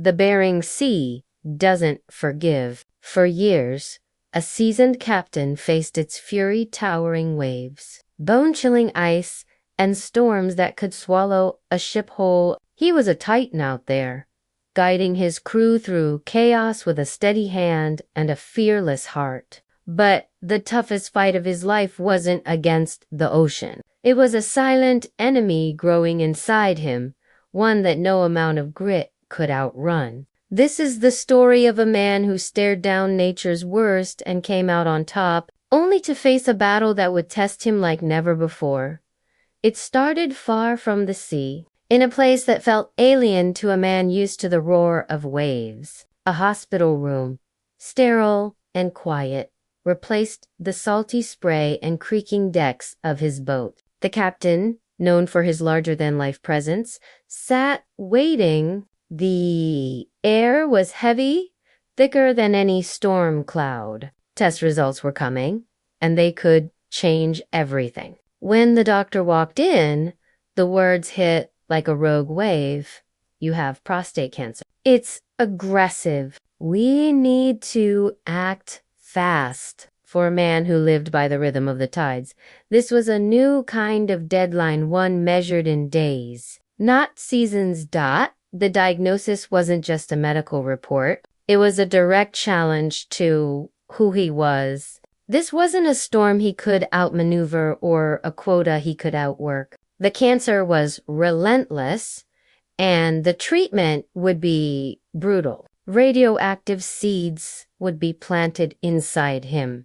The Bering Sea doesn't forgive. For years, a seasoned captain faced its fury towering waves, bone-chilling ice, and storms that could swallow a ship whole. He was a titan out there, guiding his crew through chaos with a steady hand and a fearless heart. But the toughest fight of his life wasn't against the ocean. It was a silent enemy growing inside him, one that no amount of grit could outrun. This is the story of a man who stared down nature's worst and came out on top, only to face a battle that would test him like never before. It started far from the sea, in a place that felt alien to a man used to the roar of waves. A hospital room, sterile and quiet, replaced the salty spray and creaking decks of his boat. The captain, known for his larger-than-life presence, sat waiting. The air was heavy, thicker than any storm cloud. Test results were coming, and they could change everything. When the doctor walked in, the words hit like a rogue wave. You have prostate cancer. It's aggressive. We need to act fast. For a man who lived by the rhythm of the tides, this was a new kind of deadline, one measured in days, not seasons. The diagnosis wasn't just a medical report. It was a direct challenge to who he was. This wasn't a storm he could outmaneuver or a quota he could outwork. The cancer was relentless, and the treatment would be brutal. Radioactive seeds would be planted inside him,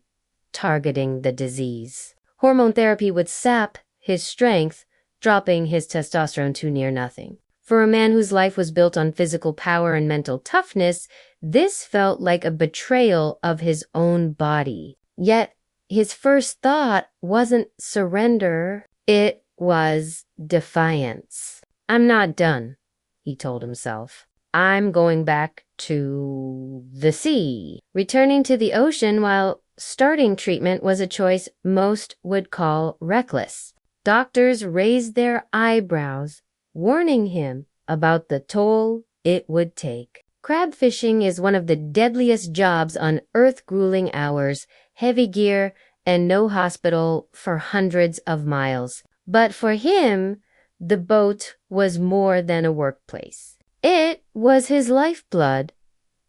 targeting the disease. Hormone therapy would sap his strength, dropping his testosterone to near nothing. For a man whose life was built on physical power and mental toughness, this felt like a betrayal of his own body. Yet, his first thought wasn't surrender, it was defiance. I'm not done, he told himself. I'm going back to the sea. Returning to the ocean while starting treatment was a choice most would call reckless. Doctors raised their eyebrows, warning him about the toll it would take. Crab fishing is one of the deadliest jobs on Earth, grueling hours, heavy gear, and no hospital for hundreds of miles. But for him, the boat was more than a workplace. It was his lifeblood,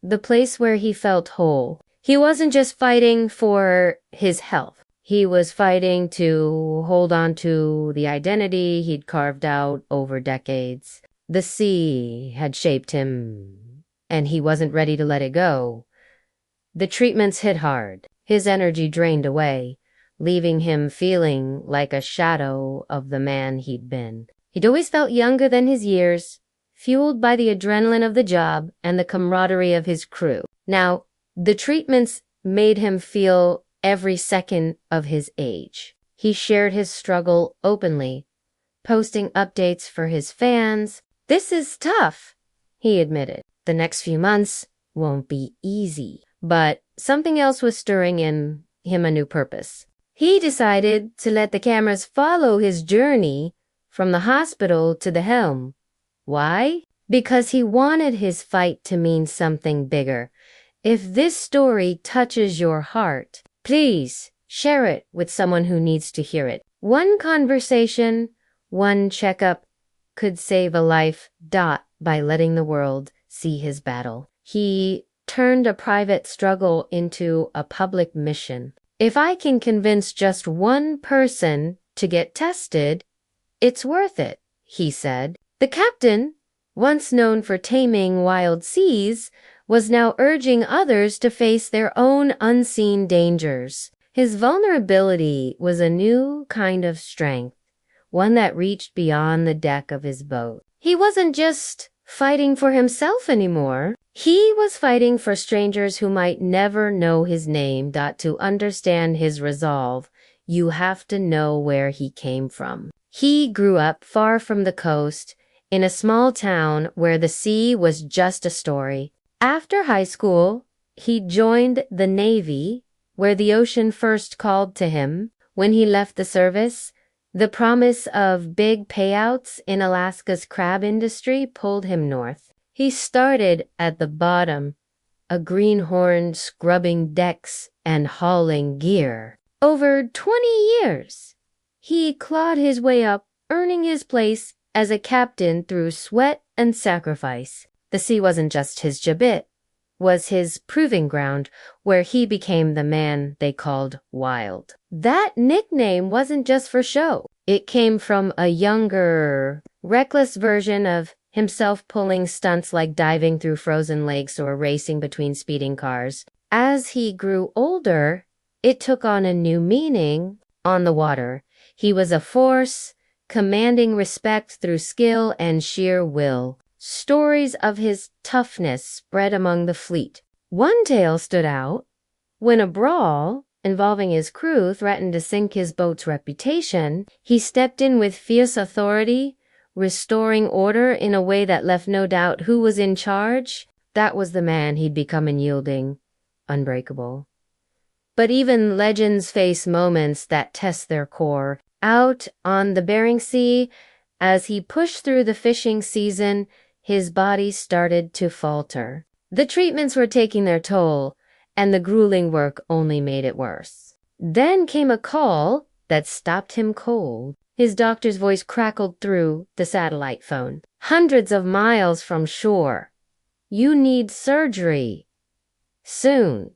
the place where he felt whole. He wasn't just fighting for his health. He was fighting to hold on to the identity he'd carved out over decades. The sea had shaped him, and he wasn't ready to let it go. The treatments hit hard. His energy drained away, leaving him feeling like a shadow of the man he'd been. He'd always felt younger than his years, fueled by the adrenaline of the job and the camaraderie of his crew. Now, the treatments made him feel every second of his age. He shared his struggle openly, posting updates for his fans. This is tough, he admitted. The next few months won't be easy. But something else was stirring in him, a new purpose. He decided to let the cameras follow his journey from the hospital to the helm. Why? Because he wanted his fight to mean something bigger. If this story touches your heart, please share it with someone who needs to hear it. One conversation, one checkup could save a life. By letting the world see his battle. He turned a private struggle into a public mission. If I can convince just one person to get tested, it's worth it, he said. The captain, once known for taming wild seas, was now urging others to face their own unseen dangers. His vulnerability was a new kind of strength, one that reached beyond the deck of his boat. He wasn't just fighting for himself anymore. He was fighting for strangers who might never know his name. To understand his resolve, you have to know where he came from. He grew up far from the coast, in a small town where the sea was just a story. After high school, he joined the Navy, where the ocean first called to him. When he left the service, the promise of big payouts in Alaska's crab industry pulled him north. He started at the bottom, a greenhorn scrubbing decks and hauling gear. Over 20 years, he clawed his way up, earning his place as a captain through sweat and sacrifice. The sea wasn't just his gibbet, was his proving ground where he became the man they called Wild. That nickname wasn't just for show. It came from a younger, reckless version of himself pulling stunts like diving through frozen lakes or racing between speeding cars. As he grew older, it took on a new meaning. On the water, he was a force, commanding respect through skill and sheer will. Stories of his toughness spread among the fleet. One tale stood out. When a brawl involving his crew threatened to sink his boat's reputation, he stepped in with fierce authority, restoring order in a way that left no doubt who was in charge. That was the man he'd become, unyielding, unbreakable. But even legends face moments that test their core. Out on the Bering Sea, as he pushed through the fishing season, his body started to falter. The treatments were taking their toll, and the grueling work only made it worse. Then came a call that stopped him cold. His doctor's voice crackled through the satellite phone. Hundreds of miles from shore. You need surgery. Soon.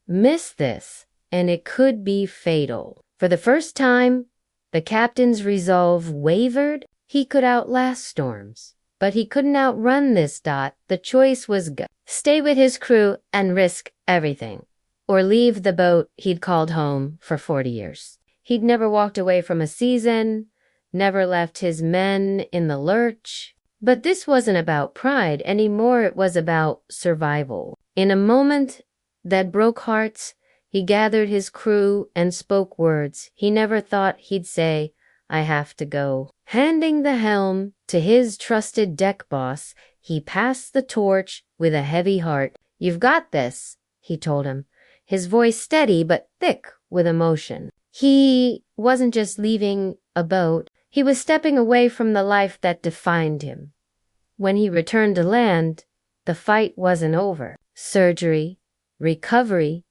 Miss this, and it could be fatal. For the first time, the captain's resolve wavered. He could outlast storms. But he couldn't outrun this dot. The choice was stay with his crew and risk everything, or leave the boat he'd called home for 40 years. He'd never walked away from a season, never left his men in the lurch. But this wasn't about pride anymore, it was about survival. In a moment that broke hearts, he gathered his crew and spoke words he never thought he'd say. I have to go. Handing the helm to his trusted deck boss, he passed the torch with a heavy heart. You've got this, he told him, his voice steady but thick with emotion. He wasn't just leaving a boat, he was stepping away from the life that defined him. When he returned to land, the fight wasn't over. Surgery, recovery,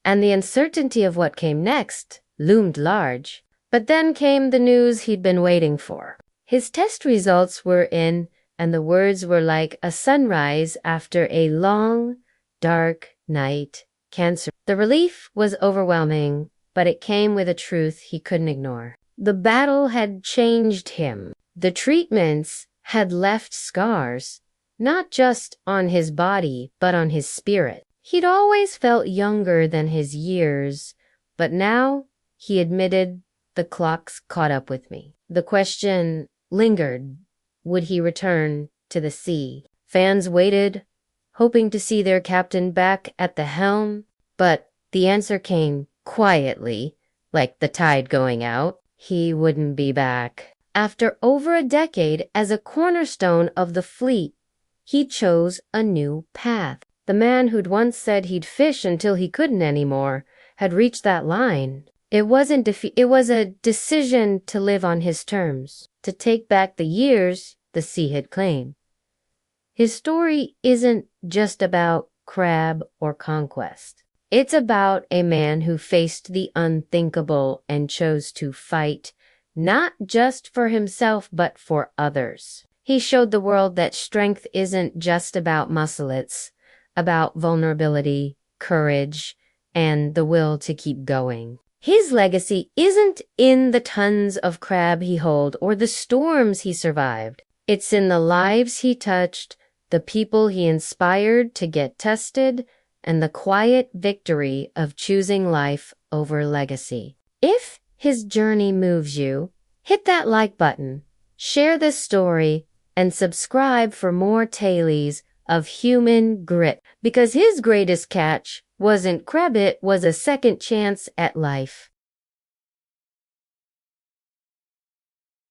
and the uncertainty of what came next loomed large. But then came the news he'd been waiting for. His test results were in, and the words were like a sunrise after a long, dark night. Cancer. The relief was overwhelming, but it came with a truth he couldn't ignore. The battle had changed him. The treatments had left scars, not just on his body, but on his spirit. He'd always felt younger than his years, but now, he admitted, the clock's caught up with me. The question lingered. Would he return to the sea? Fans waited, hoping to see their captain back at the helm, but the answer came quietly, like the tide going out. He wouldn't be back. After over a decade as a cornerstone of the fleet, he chose a new path. The man who'd once said he'd fish until he couldn't anymore had reached that line. It wasn't defeat, it was a decision to live on his terms, to take back the years the sea had claimed. His story isn't just about crab or conquest. It's about a man who faced the unthinkable and chose to fight, not just for himself, but for others. He showed the world that strength isn't just about muscle, it's about vulnerability, courage, and the will to keep going. His legacy isn't in the tons of crab he hauled or the storms he survived. It's in the lives he touched, the people he inspired to get tested, and the quiet victory of choosing life over legacy. If his journey moves you, hit that like button, share this story, and subscribe for more tales of human grit, because his greatest catch wasn't crab, it was a second chance at life.